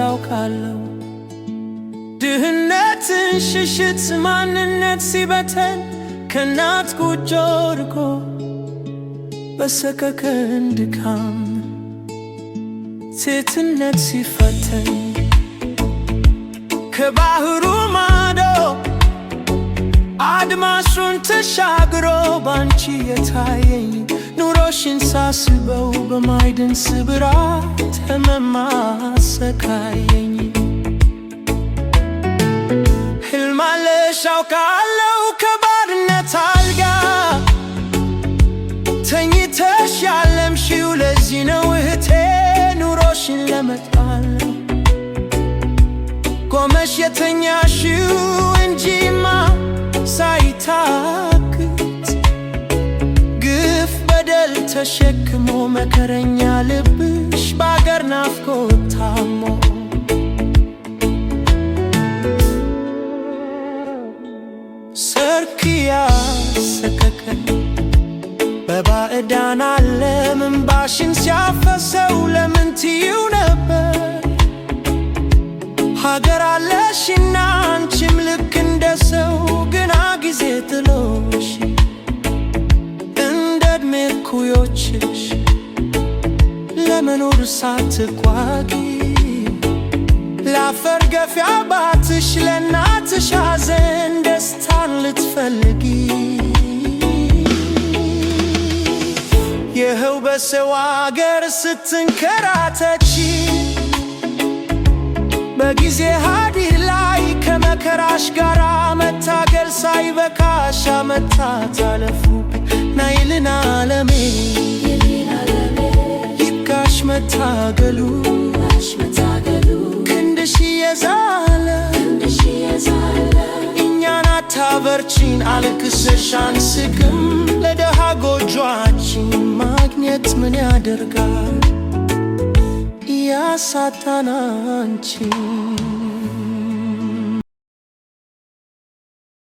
አውቃለሁ ድህነትን ሽሽት ማንነት ሲበተን ከናት ጎጆ ርቆ በሰከከን ድካም ሴትነት ሲፈተን ከባህሩ ማዶ አድማሱን ተሻግሮ ባንቺ የታየኝ ኑሮሽን ሳስበው በማይድን ስብራት ህመም አሰቃየኝ። ሕልም አለሽ አውቃለሁ ከባርነት አልጋ ተኝተሽ ያለምሽው ለዚህ ነው እህቴ ኑሮሽን ለመጣል ቆመሽ የተኛሽው እንጂማ ሳይታክት ግፍ በደል ተሸክሞ መከረኛ ልብሽ በአገር ናፍቆት ታሞ ሰርክያ ሰከከን በባዕዳን ዓለም እንባሽን ሲያፈሰው ለምን ትይው ነበር ሀገር አለሽና አንቺም ልክ እንደ ሰው ግና ጊዜ ጥሎሽ እንደ ዕድሜ እኩዮችሽ ለመኖር ሳትጓጊ ለአፈር ገፊ አባትሽ ለእናትሽ ሐዘን ደስታን ልትፈልጊ ይኸው በሰው አገር ስትንከራተቺ በጊዜ ሀዲድ ላይ ከመከራሽ ጋር መታገል ሳይበቃሽ ዓመታት አለፉ ናይልን ዓለሜ ይብቃሽ መታገሉ ክንድሽ የዛለ እኛን አታበርቺን አልክሰሽ አንስቅም ለደሃ ጎጆአችን ማግኘት ምን ያደርጋል ያሳጣን አንቺን